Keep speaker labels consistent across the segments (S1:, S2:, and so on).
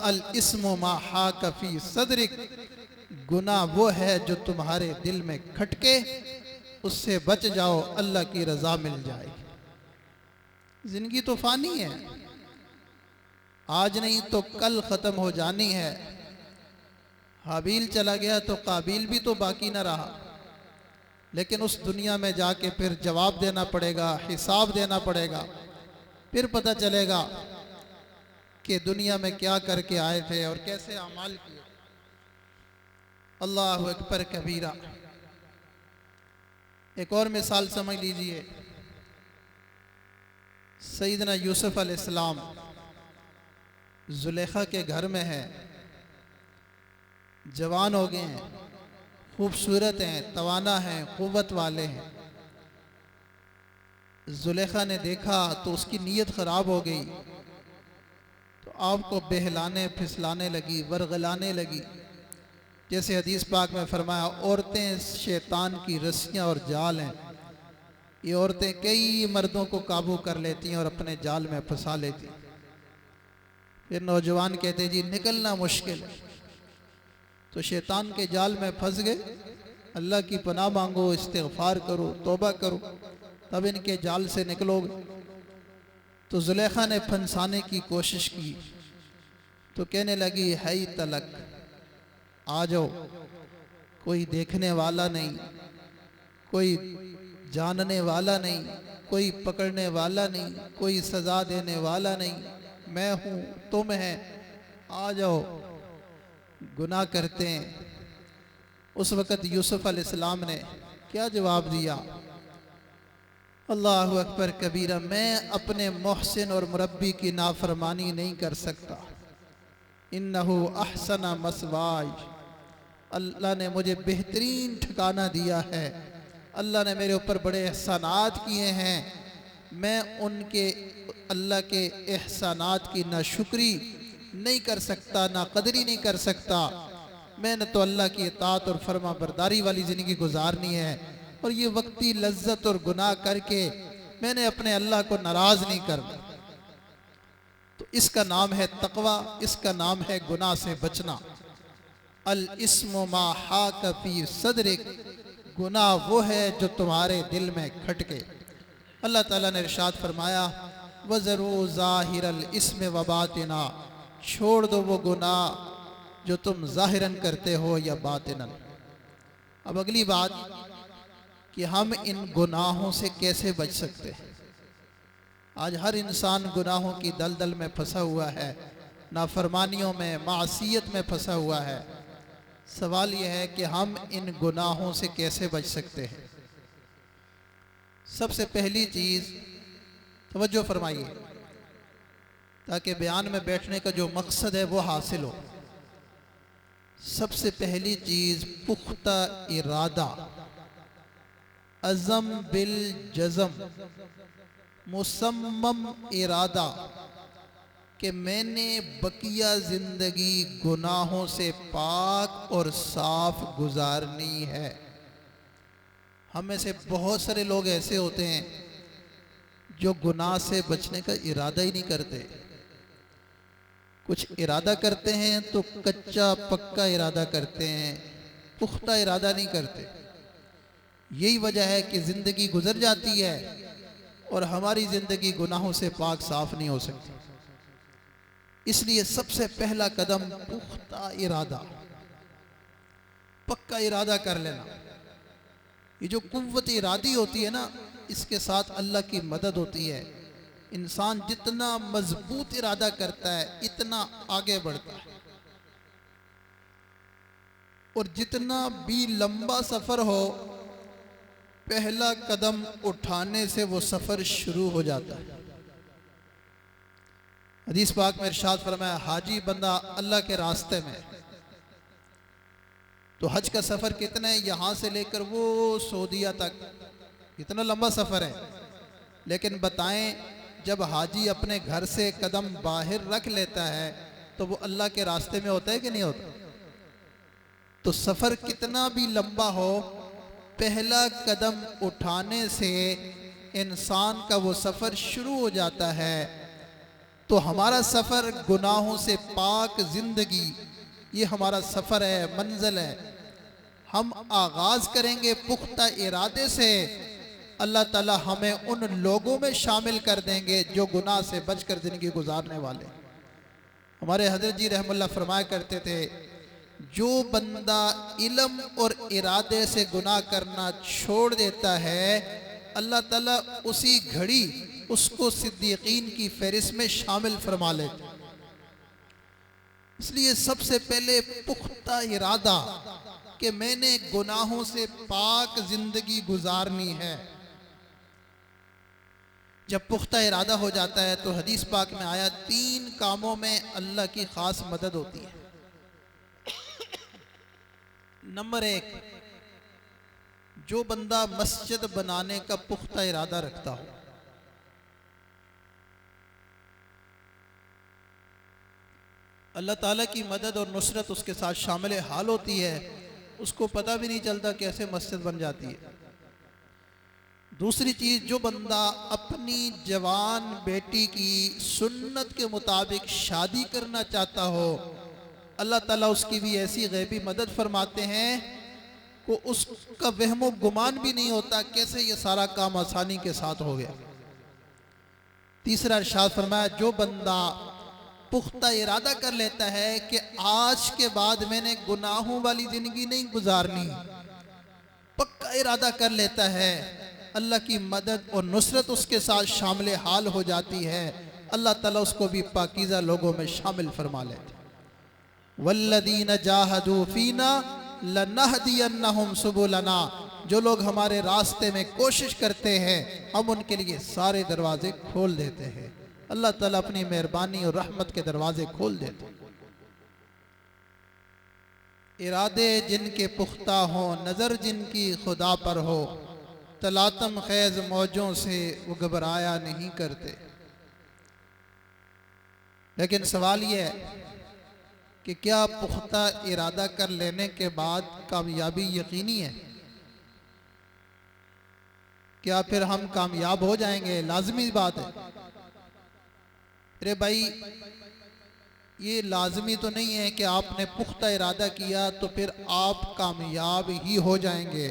S1: अल इस्मु मा हाक फी सदरिक, गुनाह वो है जो तुम्हारे दिल में खटके, उससे बच जाओ, अल्लाह की रजा मिल जाएगी। जिंदगी तो फानी है, आज नहीं तो कल ख़त्म हो जानी है। हाबील चला गया तो काबिल भी तो बाकी न रहा, लेकिन उस दुनिया में जाके फिर जवाब देना पड़ेगा, हिसाब देना पड़ेगा। फिर पता चलेगा कि दुनिया में क्या करके आए थे और कैसे अमाल किए। अल्लाहु अकबर कबीरा। एक और मिसाल समझ लीजिए, सैयदना यूसुफ अलैहिस्सलाम जुलेखा के घर में हैं, जवान हो गए हैं, खूबसूरत हैं, तवाना हैं, क़ुव्वत वाले हैं। जुलेखा ने देखा तो उसकी नीयत ख़राब हो गई, तो आपको बहलाने फिसलाने लगी, वरगलाने लगी। जैसे हदीस पाक में फरमाया, औरतें शैतान की रस्सियाँ और जाल हैं। ये औरतें कई मर्दों को काबू कर लेती हैं और अपने जाल में फंसा लेती हैं। फिर नौजवान कहते जी निकलना मुश्किल है, तो शैतान के जाल में फंस गए। अल्लाह की पनाह मांगो, इस्तिग़फ़ार करो, तौबा करो, तब इनके जाल से निकलोगे। तो जुलेखा ने फंसाने की कोशिश की, तो कहने लगी है तलक, आ जाओ, कोई देखने वाला नहीं, कोई जानने वाला नहीं, कोई पकड़ने वाला नहीं, कोई सज़ा देने वाला नहीं, मैं हूँ, तुम है, आ जाओ, गुनाह करते हैं। उस वक़्त यूसुफ अलैहिस्सलाम ने क्या जवाब दिया? अल्लाहु अकबर कबीरा। मैं अपने मोहसिन और मुरब्बी की नाफरमानी नहीं कर सकता। इन्नहु अहसना मसवाय, अल्लाह ने मुझे बेहतरीन ठिकाना दिया है, अल्लाह ने मेरे ऊपर बड़े एहसानात किए हैं। मैं उनके अल्लाह के एहसानात की ना शुक्री नहीं कर सकता, ना कदरी नहीं कर सकता। मैंने तो अल्लाह की इताअत और फर्मा बरदारी वाली ज़िंदगी गुजारनी है, और ये वक्ती लज्जत और गुनाह करके मैंने अपने अल्लाह को नाराज़ नहीं करना। तो इसका नाम है तक़वा, इसका नाम है गुनाह से बचना। अल इस्मु मा हाक फी सदरिक, गुनाह वो है जो तुम्हारे दिल में खटके। अल्लाह ताला ने इरशाद फरमाया, वज़रू ज़ाहिरल इस्म व बातिना, छोड़ दो वो गुनाह जो तुम ज़ाहिरन करते हो या बातिनन। अब अगली बात कि हम इन गुनाहों से कैसे बच सकते हैं। आज हर इंसान गुनाहों की दलदल में फंसा हुआ है, नाफरमानियों में, मासियत में फंसा हुआ है। सवाल यह है कि हम इन गुनाहों से कैसे बच सकते हैं। सबसे पहली चीज़ तवज्जो फरमाइए, ताकि बयान में बैठने का जो मकसद है वो हासिल हो। सबसे पहली चीज़ पुख्ता इरादा, अज़म बिल जज़म, मुसम्मम इरादा कि मैंने बकिया ज़िंदगी गुनाहों से पाक और साफ गुजारनी है। हम में से बहुत सारे लोग ऐसे होते हैं जो गुनाह से बचने का इरादा ही नहीं करते। कुछ इरादा करते हैं तो कच्चा पक्का इरादा करते हैं, पुख्ता इरादा नहीं करते। यही वजह है कि ज़िंदगी गुजर जाती है और हमारी ज़िंदगी गुनाहों से पाक साफ नहीं हो सकती। इसलिए सबसे पहला कदम पुख्ता इरादा, पक्का इरादा कर लेना। ये जो कुव्वत इरादी होती है ना, इसके साथ अल्लाह की मदद होती है। इंसान जितना मजबूत इरादा करता है इतना आगे बढ़ता है, और जितना भी लंबा सफ़र हो, पहला कदम उठाने से वो सफ़र शुरू हो जाता है। हदीस पाक में इरशाद फरमाया, हाजी बंदा अल्लाह के रास्ते में, तो हज का सफ़र कितना है, यहाँ से लेकर वो सऊदीया तक, इतना लंबा सफ़र है। लेकिन बताएं, जब हाजी अपने घर से कदम बाहर रख लेता है तो वो अल्लाह के रास्ते में होता है कि नहीं होता। तो सफ़र कितना भी लंबा हो, पहला कदम उठाने से इंसान का वो सफ़र शुरू हो जाता है। तो हमारा सफ़र गुनाहों से पाक ज़िंदगी, ये हमारा सफ़र है, मंजिल है। हम आगाज़ करेंगे पुख्ता इरादे से, अल्लाह ताला हमें उन लोगों में शामिल कर देंगे जो गुनाह से बचकर ज़िंदगी गुजारने वाले। हमारे हज़रत जी रहमतुल्लाह फरमाया करते थे, जो बंदा इल्म और इरादे से गुनाह करना छोड़ देता है, अल्लाह ताला उसी घड़ी उसको सिद्दीकीन की फहरिस्त में शामिल फरमा लेते। इसलिए सबसे पहले पुख्ता इरादा कि मैंने गुनाहों से पाक जिंदगी गुजारनी है। जब पुख्ता इरादा हो जाता है तो हदीस पाक में आया, 3 कामों में अल्लाह की खास मदद होती है। नंबर 1, जो बंदा मस्जिद बनाने का पुख्ता इरादा रखता हो, अल्लाह ताला की मदद और नुसरत उसके साथ शामिल हाल होती है, उसको पता भी नहीं चलता कैसे मस्जिद बन जाती है। दूसरी चीज़, जो बंदा अपनी जवान बेटी की सुन्नत के मुताबिक शादी करना चाहता हो, अल्लाह ताला उसकी भी ऐसी गैबी मदद फरमाते हैं को उसका वहमो गुमान भी नहीं होता कैसे ये सारा काम आसानी के साथ हो गया। तीसरा इरशाद फरमाया, जो बंदा पुख्ता इरादा कर लेता है कि आज के बाद मैंने गुनाहों वाली ज़िंदगी नहीं गुजारनी, पक्का इरादा कर लेता है, अल्लाह की मदद और नुसरत उसके साथ शामिल हाल हो जाती है। अल्लाह ताला उसको भी पाकीज़ा लोगों में शामिल फरमा लेते। वल्लदीन जाहदू फीना लनहदियन्नहुम सुबुलना, जो लोग हमारे रास्ते में कोशिश करते हैं हम उनके लिए सारे दरवाजे खोल देते हैं। अल्लाह ताला अपनी मेहरबानी और रहमत के दरवाजे खोल देते। इरादे जिनके पुख्ता हों, नज़र जिनकी खुदा पर हो, तलातम खैज मौजों से वो घबराया नहीं करते। लेकिन सवाल ये है कि क्या पुख्ता इरादा कर लेने के बाद कामयाबी यकीनी है? क्या फिर हम कामयाब हो जाएंगे? लाजमी बात है। अरे भाई, ये लाजमी तो नहीं है कि आपने पुख्ता इरादा किया तो फिर आप कामयाब ही हो जाएंगे,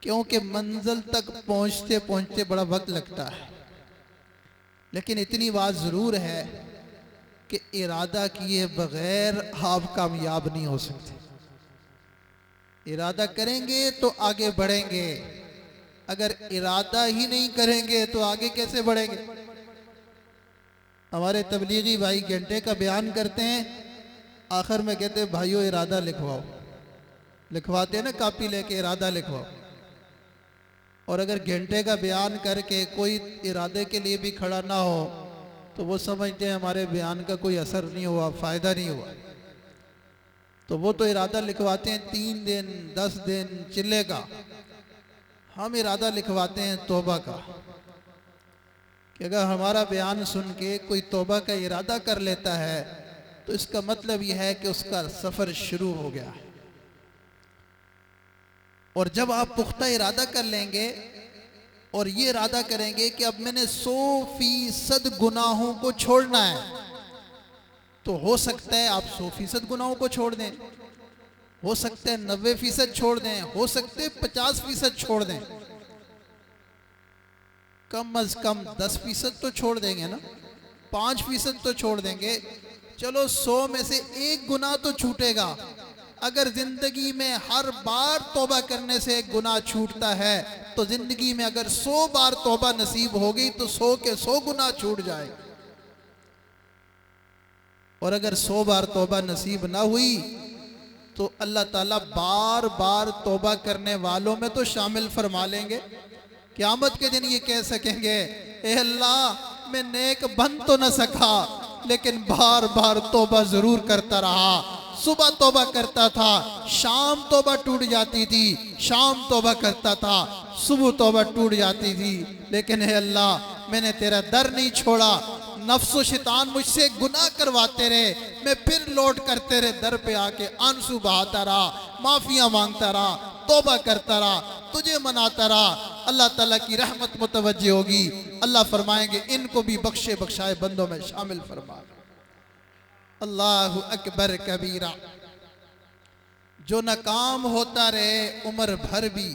S1: क्योंकि मंजिल तक पहुंचते पहुंचते बड़ा वक्त लगता है। लेकिन इतनी बात ज़रूर है कि इरादा किए बगैर आप कामयाब नहीं हो सकते। इरादा करेंगे तो आगे बढ़ेंगे, अगर इरादा ही नहीं करेंगे तो आगे कैसे बढ़ेंगे? हमारे तबलीगी भाई घंटे का बयान करते हैं, आखिर में कहते हैं भाइयों इरादा लिखवाओ, लिखवाते हैं ना कापी लेके, इरादा लिखवाओ। और अगर घंटे का बयान करके कोई इरादे के लिए भी खड़ा ना हो तो वो समझते हैं हमारे बयान का कोई असर नहीं हुआ, फ़ायदा नहीं हुआ। तो वो तो इरादा लिखवाते हैं 3 दिन 10 दिन चिल्ले का, हम इरादा लिखवाते हैं तौबा का, कि अगर हमारा बयान सुन के कोई तौबा का इरादा कर लेता है तो इसका मतलब यह है कि उसका सफ़र शुरू हो गया है। और जब आप पुख्ता इरादा कर लेंगे और ये इरादा करेंगे कि अब मैंने 100% गुनाहों को छोड़ना है, तो हो सकता है आप 100% गुनाहों को छोड़ दें, हो सकता है 90% छोड़ दें, हो सकते 50% छोड़ दें, कम अज कम 10% तो छोड़ देंगे ना, 5% तो छोड़ देंगे। चलो 100 में से 1 गुनाह तो छूटेगा। अगर जिंदगी में हर बार तौबा करने से एक गुनाह छूटता है तो जिंदगी में अगर 100 बार तौबा नसीब हो गई तो 100 के 100 गुनाह छूट जाए। और अगर 100 बार तौबा नसीब ना हुई तो अल्लाह ताला बार बार तौबा करने वालों में तो शामिल फरमा लेंगे। क़यामत के दिन ये कह सकेंगे, ए अल्लाह मैं नेक बन तो न सका लेकिन बार बार तौबा जरूर करता रहा। सुबह तौबा करता था, शाम तौबा टूट जाती थी, शाम तौबा करता था, सुबह तौबा टूट जाती थी, लेकिन हे अल्लाह मैंने तेरा दर नहीं छोड़ा। नफ्स व शैतान मुझसे गुनाह करवाते रहे, मैं फिर लौट कर तेरे दर पे आके आंसू बहाता रहा, माफिया मांगता रहा, तौबा करता रहा, तुझे मनाता रहा। अल्लाह ताला की रहमत मुतवज्जे होगी। अल्लाह फरमाएंगे इनको भी बख्शे बख्शाए बंदों में शामिल फरमा। अल्लाहु अकबर कबीरा। जो नाकाम होता रहे उम्र भर भी,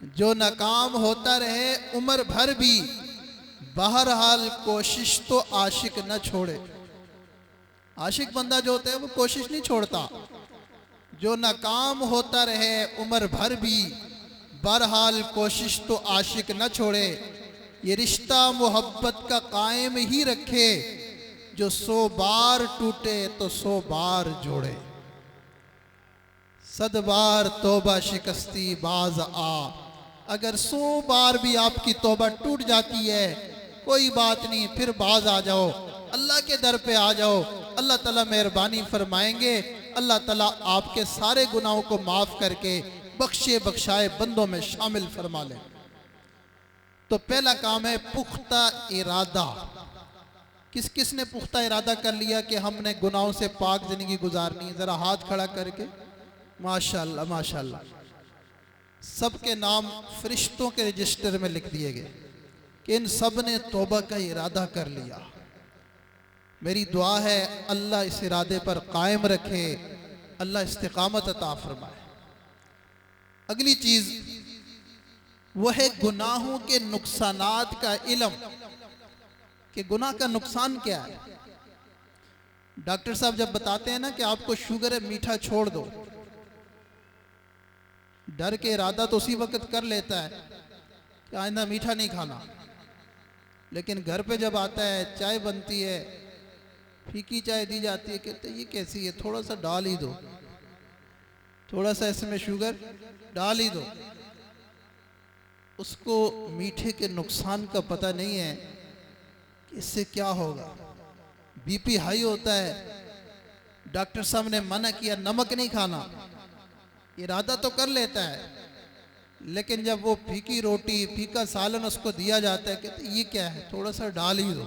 S1: जो नाकाम होता रहे उम्र भर भी, बहरहाल कोशिश तो आशिक न छोड़े। आशिक बंदा जो होता है वो कोशिश नहीं छोड़ता। जो नाकाम होता रहे उम्र भर भी, बहरहाल कोशिश तो आशिक न छोड़े। ये रिश्ता मोहब्बत का कायम ही रखे, जो 100 बार टूटे तो 100 बार जोड़े। 100 बार तौबा शिकस्ती बाज आ। अगर 100 बार भी आपकी तौबा टूट जाती है कोई बात नहीं, फिर बाज आ जाओ, अल्लाह के दर पे आ जाओ। अल्लाह ताला मेहरबानी फरमाएंगे, अल्लाह ताला आपके सारे गुनाहों को माफ़ करके बख्शे बख्शाए बंदों में शामिल फरमा लें। तो पहला काम है पुख्ता इरादा। किस किस ने पुख्ता इरादा कर लिया कि हमने गुनाहों से पाक ज़िंदगी गुजारनी है? ज़रा हाथ खड़ा करके। माशाअल्लाह माशाअल्लाह। सबके नाम फरिश्तों के रजिस्टर में लिख दिए गए कि इन सब ने तौबा का इरादा कर लिया। मेरी दुआ है अल्लाह इस इरादे पर कायम रखे, अल्लाह इस्तिकामत अता फरमाए। अगली चीज़ वह है गुनाहों के नुकसानात का इल्म, कि गुनाह का नुकसान क्या है। डॉक्टर साहब जब बताते हैं ना कि आपको शुगर है, मीठा छोड़ दो, डर के इरादा तो उसी वक्त कर लेता है कि आइंदा मीठा नहीं खाना, लेकिन घर पे जब आता है चाय बनती है, फीकी चाय दी जाती है, कहते ये कैसी है, थोड़ा सा डाल ही दो, थोड़ा सा इसमें शुगर डाल ही दो। उसको मीठे के नुकसान का पता नहीं है कि इससे क्या होगा। बीपी हाई होता है, डॉक्टर साहब ने मना किया नमक नहीं खाना, इरादा तो कर लेता है, लेकिन जब वो फीकी रोटी फीका सालन उसको दिया जाता है, कहते ये क्या है, थोड़ा सा डाल ही दो।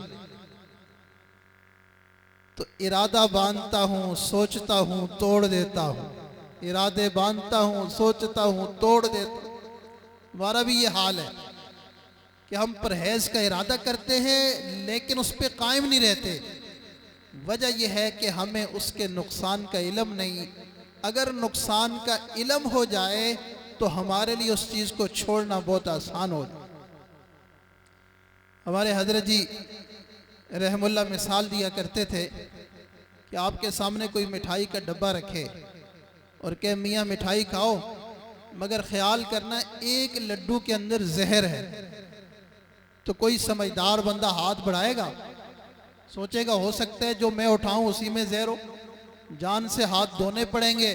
S1: तो इरादा बांधता हूँ, सोचता हूँ, तोड़ देता हूँ, इरादे बांधता हूँ, सोचता हूँ, तोड़ देता हूँ। हमारा भी ये हाल है कि हम परहेज का इरादा करते हैं लेकिन उस पर कायम नहीं रहते। वजह यह है कि हमें उसके नुकसान का इल्म नहीं। अगर नुकसान का इल्म हो जाए तो हमारे लिए उस चीज़ को छोड़ना बहुत आसान हो जाए। हमारे हजरत जी रहमुल्लाह मिसाल दिया करते थे कि आपके सामने कोई मिठाई का डब्बा रखे और कहे मियाँ मिठाई खाओ, मगर ख्याल करना एक लड्डू के अंदर जहर है। तो कोई समझदार बंदा हाथ बढ़ाएगा, सोचेगा हो सकता है जो मैं उठाऊं उसी में जहर हो, जान से हाथ धोने पड़ेंगे,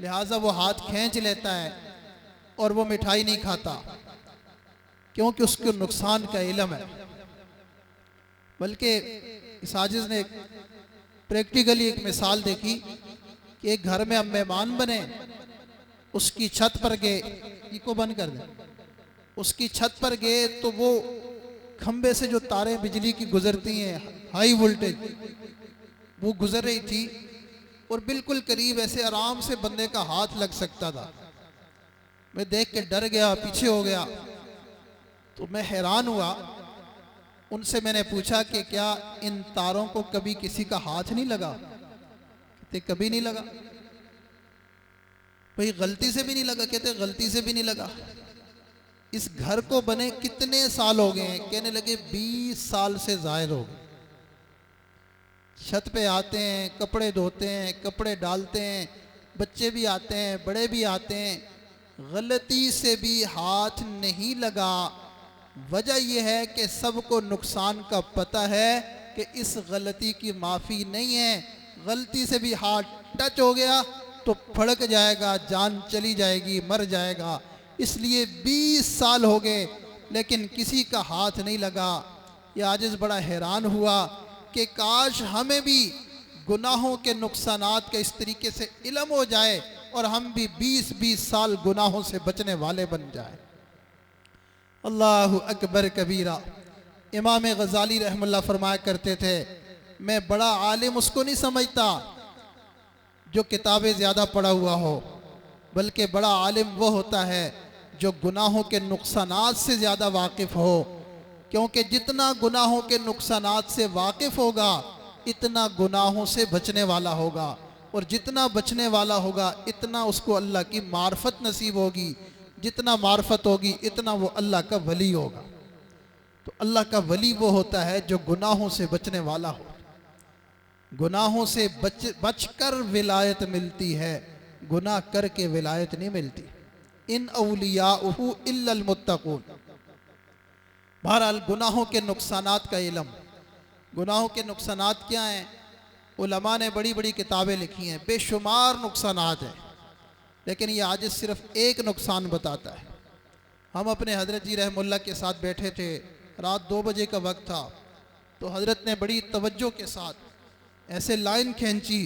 S1: लिहाजा वो हाथ खींच लेता है और वो मिठाई नहीं खाता, क्योंकि उसके नुकसान का इल्म है। बल्कि इस आजिज़ ने प्रैक्टिकली एक मिसाल देखी कि एक घर में अब मेहमान बने, उसकी छत पर गए, इको बंद कर दें, उसकी छत पर गए तो वो खंबे से जो तारें बिजली की गुजरती हैं हाई वोल्टेज, वो गुजर रही थी और बिल्कुल करीब ऐसे आराम से बंदे का हाथ लग सकता था। मैं देख के डर गया, पीछे हो गया। तो मैं हैरान हुआ। उनसे मैंने पूछा कि क्या इन तारों को कभी किसी का हाथ नहीं लगा? कहते कभी नहीं लगा। भाई गलती से भी नहीं लगा? कहते गलती से भी नहीं लगा। इस घर को बने कितने साल हो गए हैं? कहने लगे 20 साल से ज़ायद हो गए। छत पे आते हैं, कपड़े धोते हैं, कपड़े डालते हैं, बच्चे भी आते हैं, बड़े भी आते हैं, गलती से भी हाथ नहीं लगा। वजह यह है कि सबको नुकसान का पता है कि इस गलती की माफ़ी नहीं है। गलती से भी हाथ टच हो गया तो फड़क जाएगा, जान चली जाएगी, मर जाएगा। इसलिए 20 साल हो गए लेकिन किसी का हाथ नहीं लगा। ये आजिज़ बड़ा हैरान हुआ कि काश हमें भी गुनाहों के नुकसानात का इस तरीके से इल्म हो जाए और हम भी 20-20 साल गुनाहों से बचने वाले बन जाए। अल्लाहु अकबर कबीरा। इमाम गज़ाली रहमतुल्लाह फरमाया करते थे, मैं बड़ा आलिम उसको नहीं समझता जो किताबें ज़्यादा पढ़ा हुआ हो, बल्कि बड़ा आलिम वो होता है जो गुनाहों के नुकसानात से ज़्यादा वाकिफ़ हो, क्योंकि जितना गुनाहों के नुकसानात से वाकिफ़ होगा इतना गुनाहों से बचने वाला होगा, और जितना बचने वाला होगा इतना उसको अल्लाह की मार्फत नसीब होगी, जितना मार्फत होगी इतना वो अल्लाह का वली होगा। तो अल्लाह का वली वो होता है जो गुनाहों से बचने वाला हो। गुनाहों से बचकर विलायत मिलती है, गुनाह करके विलायत नहीं मिलती। इन औलियाउहु इल्लल मुत्तकून। बहरहाल गुनाहों के नुकसानात का इल्म, गुनाहों के नुकसानात क्या हैं? उलमा ने बड़ी बड़ी किताबें लिखी हैं, बेशुमार नुकसानात हैं, लेकिन ये आज सिर्फ एक नुकसान बताता है। हम अपने हज़रत जी रहमुल्लाह के साथ बैठे थे, रात 2 बजे का वक्त था, तो हज़रत ने बड़ी तवज्जो के साथ ऐसे लाइन खींची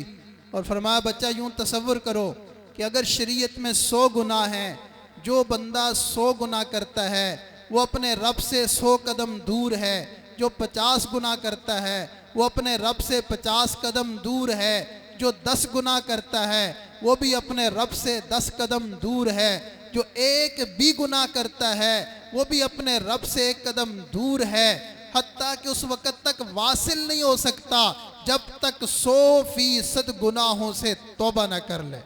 S1: और फरमाया, बच्चा यूँ तसव्वुर करो कि अगर शरीयत में 100 गुनाह हैं, जो बंदा 100 गुनाह करता है वो अपने रब से 100 कदम दूर है, जो 50 गुनाह करता है वो अपने रब से 50 कदम दूर है, जो 10 गुनाह करता है वो भी अपने रब से 10 कदम दूर है, जो एक भी गुनाह करता है वो भी अपने रब से 1 कदम दूर है, हत्ता कि उस वक़्त तक वासिल नहीं हो सकता जब तक 100% गुनाहों से तौबा न कर ले।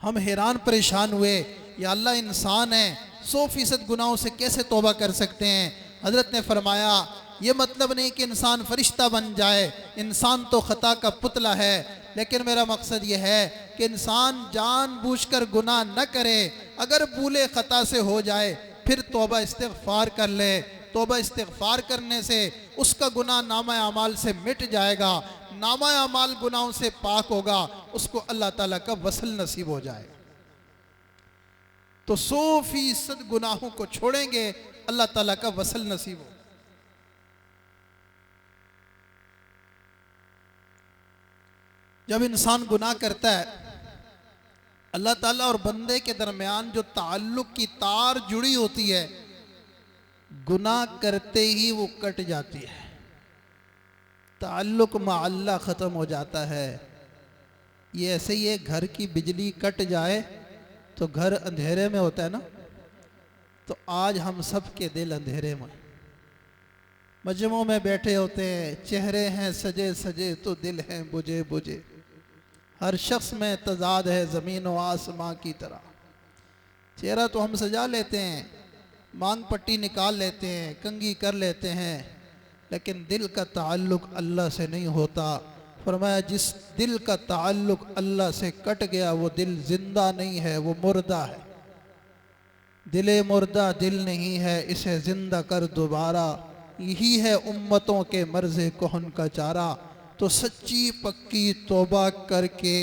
S1: हम हैरान परेशान हुए, या अल्लाह इंसान है, 100% गुनाहों से कैसे तौबा कर सकते हैं? हज़रत ने फरमाया, ये मतलब नहीं कि इंसान फरिश्ता बन जाए, इंसान तो ख़ता का पुतला है, लेकिन मेरा मकसद ये है कि इंसान जानबूझकर गुनाह न करे, अगर भूले ख़ता से हो जाए फिर तौबा इस्तिग़फ़ार कर ले। तौबा इस्तिग़फ़ार करने से उसका गुनाह नामा अमाल से मिट जाएगा, नामा अमाल गुनाहों से पाक होगा, उसको अल्लाह ताला का वसल नसीब हो जाएगा। तो 100% गुनाहों को छोड़ेंगे, अल्लाह ताला का वसल नसीब हो। जब इंसान गुनाह करता है, अल्लाह ताला और बंदे के दरमियान जो ताल्लुक़ की तार जुड़ी होती है, गुनाह करते ही वो कट जाती है, ताल्लुक़ मा अल्लाह ख़त्म हो जाता है। ये ऐसे ही है, घर की बिजली कट जाए तो घर अंधेरे में होता है ना, तो आज हम सब के दिल अंधेरे में, मजमों में बैठे होते हैं, चेहरे हैं सजे सजे तो दिल हैं बुझे बुझे, हर शख्स में तजाद है ज़मीन व आसमां की तरह। चेहरा तो हम सजा लेते हैं, मांग पट्टी निकाल लेते हैं, कंघी कर लेते हैं, लेकिन दिल का ताल्लुक़ अल्लाह से नहीं होता। फरमाया, जिस दिल का ताल्लुक़ अल्लाह से कट गया वो दिल ज़िंदा नहीं है, वो मुर्दा है। दिले मुर्दा दिल नहीं है, इसे ज़िंदा कर दोबारा, यही है उम्मतों के मर्ज़े कोहन का चारा। तो सच्ची पक्की तौबा करके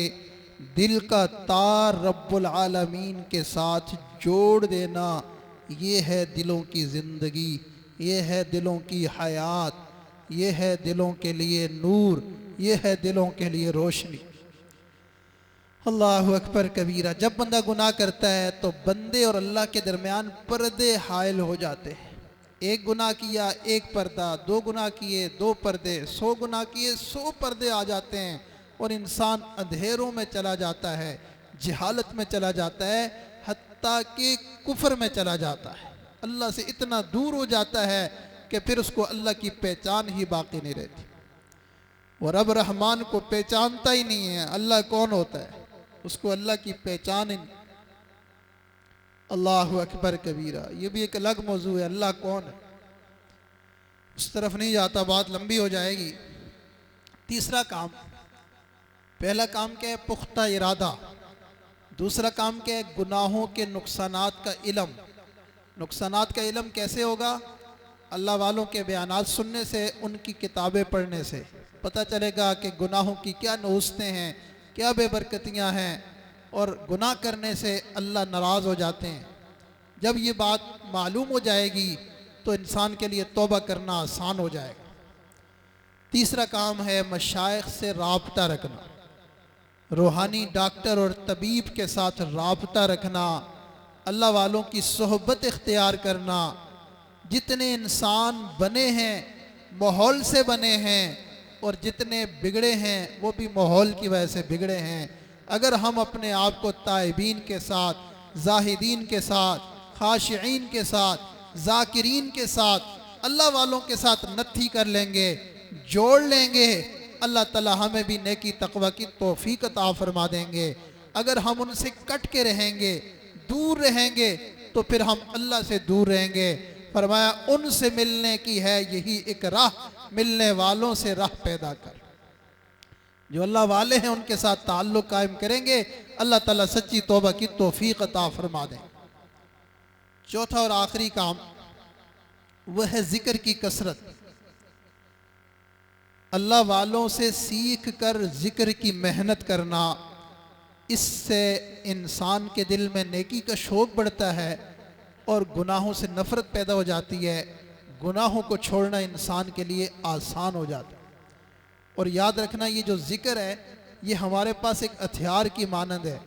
S1: दिल का तार रब्बुल आलमीन के साथ जोड़ देना, ये है दिलों की ज़िंदगी, ये है दिलों की हयात, ये है दिलों के लिए नूर, ये है दिलों के लिए रोशनी। अल्लाहु अकबर कबीरा। जब बंदा गुनाह करता है तो बंदे और अल्लाह के दरमियान पर्दे हायल हो जाते हैं। एक गुनाह किया 1 पर्दा, 2 गुनाह किए 2 पर्दे, 100 गुनाह किए 100 पर्दे आ जाते हैं, और इंसान अंधेरों में चला जाता है, जहालत में चला जाता है, हत्ता कि कुफ्र में चला जाता है, अल्लाह से इतना दूर हो जाता है कि फिर उसको अल्लाह की पहचान ही बाकी नहीं रहती। वो रब रहमान को पहचानता ही नहीं है, अल्लाह कौन होता है, उसको अल्लाह की पहचान ही नहीं। अल्लाहु अकबर कबीरा। ये भी एक अलग मौजू है, अल्लाह कौन है, उस तरफ नहीं जाता, बात लंबी हो जाएगी। तीसरा काम, पहला काम क्या है? पुख्ता इरादा। दूसरा काम क्या है? गुनाहों के नुकसानात का इल्म। नुकसानात का इल्म कैसे होगा? अल्लाह वालों के बयानात सुनने से, उनकी किताबें पढ़ने से पता चलेगा कि गुनाहों की क्या नुस्तें हैं, क्या बेबरकतियाँ हैं, और गुनाह करने से अल्लाह नाराज़ हो जाते हैं। जब ये बात मालूम हो जाएगी तो इंसान के लिए तौबा करना आसान हो जाएगा। तीसरा काम है मशाइख से राब्ता रखना, रूहानी डॉक्टर और तबीब के साथ राब्ता रखना, अल्लाह वालों की सोहबत इख्तियार करना। जितने इंसान बने हैं माहौल से बने हैं, और जितने बिगड़े हैं वो भी माहौल की वजह से बिगड़े हैं। अगर हम अपने आप को ताइबीन के साथ, जाहिदीन के साथ, खाशिईन के साथ, जाकिरीन के साथ, अल्लाह वालों के साथ नत्थी कर लेंगे, जोड़ लेंगे, अल्लाह ताला हमें भी नेकी तकवा की तौफीक अता फरमा देंगे। अगर हम उनसे कट के रहेंगे, दूर रहेंगे, तो फिर हम अल्लाह से दूर रहेंगे। फरमाया उनसे मिलने की है यही एक राह, मिलने वालों से राह पैदा कर। जो अल्लाह वाले हैं उनके साथ ताल्लुक़ कायम करेंगे, अल्लाह ताला सच्ची तौबा की तौफीक अता फरमा दें। चौथा और आखिरी काम वह है ज़िक्र की कसरत। अल्लाह वालों से सीख कर ज़िक्र की मेहनत करना, इससे इंसान के दिल में नेकी का शौक़ बढ़ता है और गुनाहों से नफ़रत पैदा हो जाती है। गुनाहों को छोड़ना इंसान के लिए आसान हो जाता है। और याद रखना, ये जो ज़िक्र है ये हमारे पास एक हथियार की मानंद है।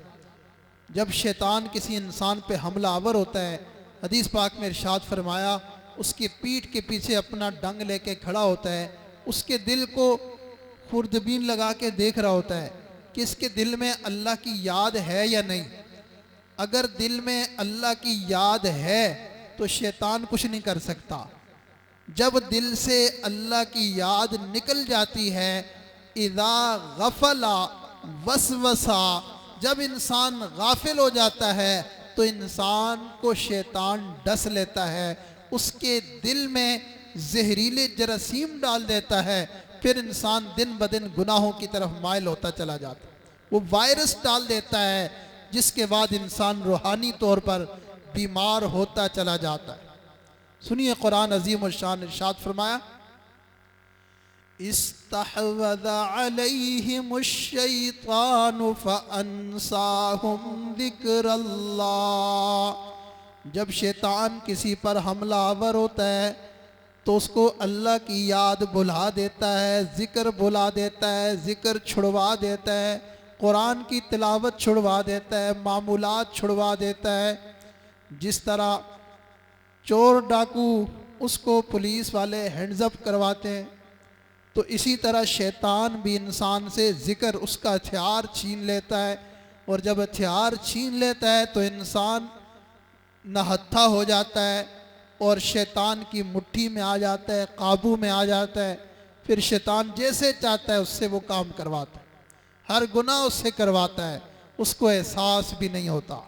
S1: जब शैतान किसी इंसान पे हमला आवर होता है, हदीस पाक में इरशाद फरमाया, उसकी पीठ के पीछे अपना डंग लेके खड़ा होता है, उसके दिल को खुर्दबीन लगा के देख रहा होता है कि इसके दिल में अल्लाह की याद है या नहीं। अगर दिल में अल्लाह की याद है तो शैतान कुछ नहीं कर सकता। जब दिल से अल्लाह की याद निकल जाती है, इज़ा गफला वसवसा, जब इंसान गाफिल हो जाता है तो इंसान को शैतान डस लेता है, उसके दिल में जहरीले जरासीम डाल देता है। फिर इंसान दिन ब दिन गुनाहों की तरफ माइल होता चला जाता है। वो वायरस डाल देता है जिसके बाद इंसान रूहानी तौर पर बीमार होता चला जाता है। सुनिए कुरान अजीम और शान इरशाद फरमाया, इस्तहवज़ अलैहिमुश शैतानु फअन्साहुम ज़िक्रल्लाह। जब शैतान किसी पर हमला आवर होता है तो उसको अल्लाह की याद भुला देता है, ज़िक्र भुला देता है, ज़िक्र छुड़वा देता है, कुरान की तिलावत छुड़वा देता है, मामूलात छुड़वा देता है। जिस तरह चोर डाकू उसको पुलिस वाले हैंड्स अप करवाते हैं, तो इसी तरह शैतान भी इंसान से ज़िक्र, उसका हथियार छीन लेता है। और जब हथियार छीन लेता है तो इंसान नहत्था हो जाता है और शैतान की मुट्ठी में आ जाता है, काबू में आ जाता है। फिर शैतान जैसे चाहता है उससे वो काम करवाता है, हर गुनाह उससे करवाता है, उसको एहसास भी नहीं होता।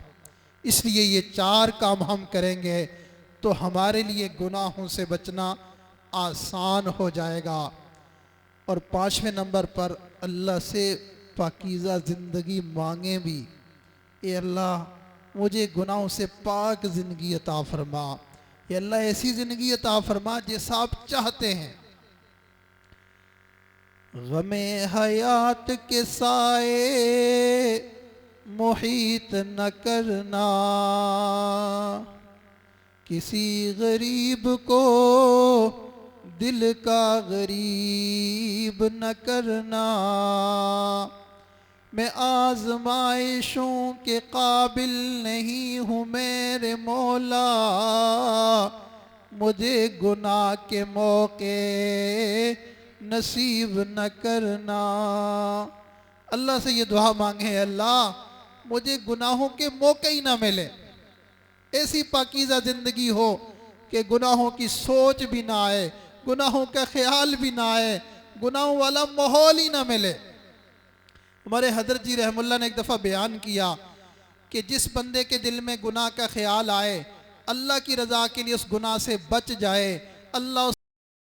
S1: इसलिए ये चार काम हम करेंगे तो हमारे लिए गुनाहों से बचना आसान हो जाएगा। और पाँचवें नंबर पर अल्लाह से पाकीज़ा ज़िंदगी मांगे भी। ए अल्लाह मुझे गुनाहों से पाक ज़िंदगी अता फरमा। ये अल्लाह ऐसी ज़िंदगी अता फरमा जैसा आप चाहते हैं। गमे हयात के साए मुहीत न करना, किसी गरीब को दिल का गरीब न करना। मैं आज़माइशों के काबिल नहीं हूँ मेरे मौला, मुझे गुनाह के मौके नसीब न करना। अल्लाह से ये दुआ मांगे, अल्लाह मुझे गुनाहों के मौके ही ना मिले, ऐसी पाकीज़ा ज़िंदगी हो कि गुनाहों की सोच भी ना आए, गुनाहों का ख्याल भी ना आए, गुनाहों वाला माहौल ही ना मिले। हमारे हज़रत जी रहमुल्लाह ने एक दफ़ा बयान किया कि जिस बंदे के दिल में गुनाह का ख्याल आए, अल्लाह की रज़ा के लिए उस गुनाह से बच जाए, अल्लाह